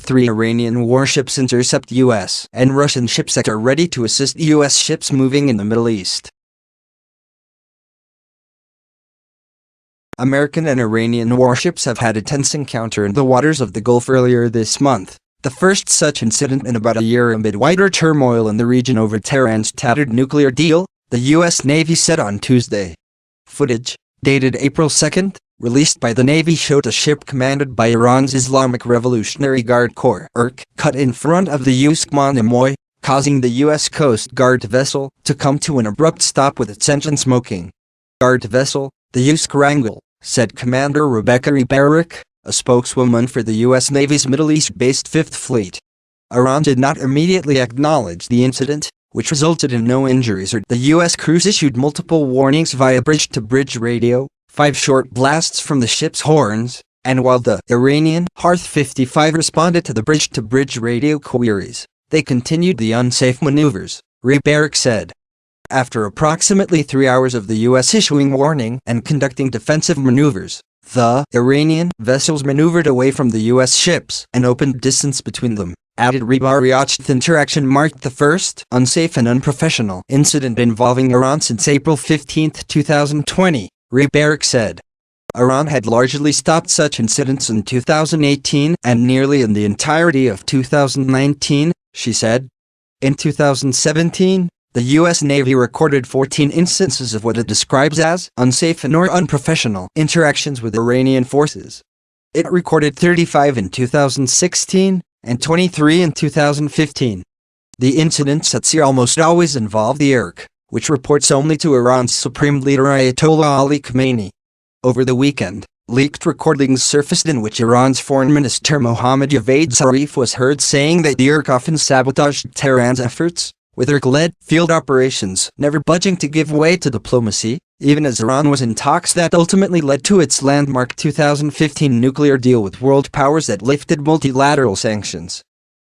3 Iranian warships intercept U.S. and Russian ships that are ready to assist U.S. ships moving in the Middle East. American and Iranian warships have had a tense encounter in the waters of the Gulf earlier this month, the first such incident in about a year amid wider turmoil in the region over Tehran's tattered nuclear deal, the U.S. Navy said on Tuesday. Footage, dated April 2, released by the Navy, showed a ship commanded by Iran's Islamic Revolutionary Guard Corps (IRGC) cut in front of the USCGC Monomoy, causing the U.S. Coast Guard vessel to come to an abrupt stop with its engine smoking. Guard vessel, the USCGC Wrangel, said Commander Rebecca Barrick, a spokeswoman for the U.S. Navy's Middle East-based Fifth Fleet. Iran did not immediately acknowledge the incident, which resulted in no injuries. The U.S. crews issued multiple warnings via bridge-to-bridge radio, 5 short blasts from the ship's horns, and while the Iranian Harth 55 responded to the bridge-to-bridge radio queries, they continued the unsafe maneuvers, Barrick said. After approximately 3 hours of the U.S. issuing warning and conducting defensive maneuvers, the Iranian vessels maneuvered away from the U.S. ships and opened distance between them, added Barrick. The interaction marked the first unsafe and unprofessional incident involving Iran since April 15, 2020, Barrick said. Iran had largely stopped such incidents in 2018 and nearly in the entirety of 2019, she said. In 2017, the U.S. Navy recorded 14 instances of what it describes as unsafe and/or unprofessional interactions with Iranian forces. It recorded 35 in 2016 and 23 in 2015. The incidents at sea almost always involve the IRGC, which reports only to Iran's Supreme Leader Ayatollah Ali Khamenei. Over the weekend, leaked recordings surfaced in which Iran's Foreign Minister Mohammad Javad Zarif was heard saying that the IRGC often sabotaged Tehran's efforts, with IRGC-led field operations never budging to give way to diplomacy, even as Iran was in talks that ultimately led to its landmark 2015 nuclear deal with world powers that lifted multilateral sanctions.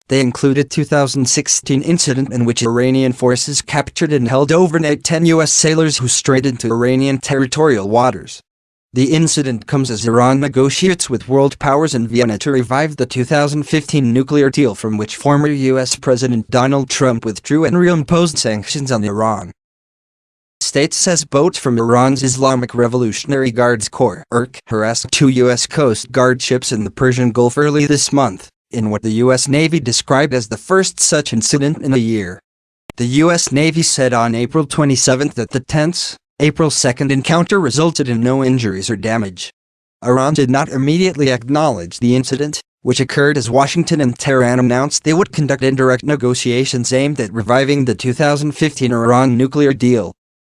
They included 2016 incident in which Iranian forces captured and held overnight 10 U.S. sailors who strayed into Iranian territorial waters. The incident comes as Iran negotiates with world powers in Vienna to revive the 2015 nuclear deal from which former U.S. President Donald Trump withdrew and reimposed sanctions on Iran. State says boats from Iran's Islamic Revolutionary Guards Corps (IRGC) harassed 2 U.S. Coast Guard ships in the Persian Gulf early this month, in what the U.S. Navy described as the first such incident in a year. The U.S. Navy said on April 27 that the tense, April 2 encounter resulted in no injuries or damage. Iran did not immediately acknowledge the incident, which occurred as Washington and Tehran announced they would conduct indirect negotiations aimed at reviving the 2015 Iran nuclear deal.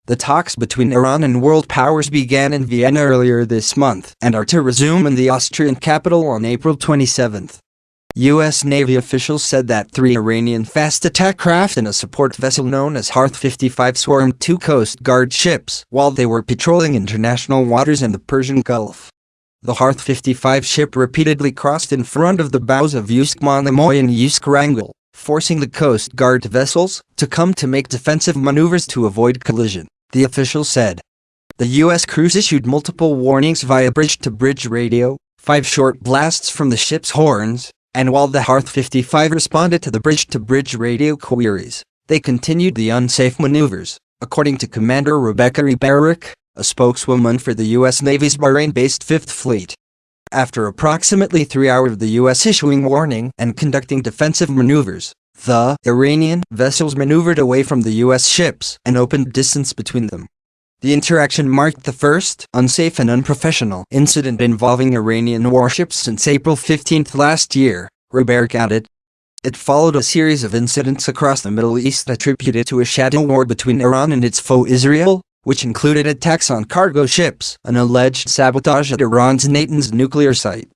The talks between Iran and world powers began in Vienna earlier this month and are to resume in the Austrian capital on April 27. U.S. Navy officials said that 3 Iranian fast attack craft and a support vessel known as Harth 55 swarmed 2 Coast Guard ships while they were patrolling international waters in the Persian Gulf. The Harth 55 ship repeatedly crossed in front of the bows of USCGC Monomoy and USCGC Wrangel, forcing the Coast Guard vessels to come to make defensive maneuvers to avoid collision, the official said. The U.S. crews issued multiple warnings via bridge-to-bridge radio, 5 short blasts from the ship's horns, and while the Harth 55 responded to the bridge-to-bridge radio queries, they continued the unsafe maneuvers, according to Commander Rebecca Barrick, a spokeswoman for the U.S. Navy's Bahrain-based Fifth Fleet. After approximately 3 hours of the U.S. issuing warning and conducting defensive maneuvers, the Iranian vessels maneuvered away from the U.S. ships and opened distance between them. The interaction marked the first unsafe and unprofessional incident involving Iranian warships since April 15 last year, Barrick added. It followed a series of incidents across the Middle East attributed to a shadow war between Iran and its foe Israel, which included attacks on cargo ships and alleged sabotage at Iran's Natanz nuclear site.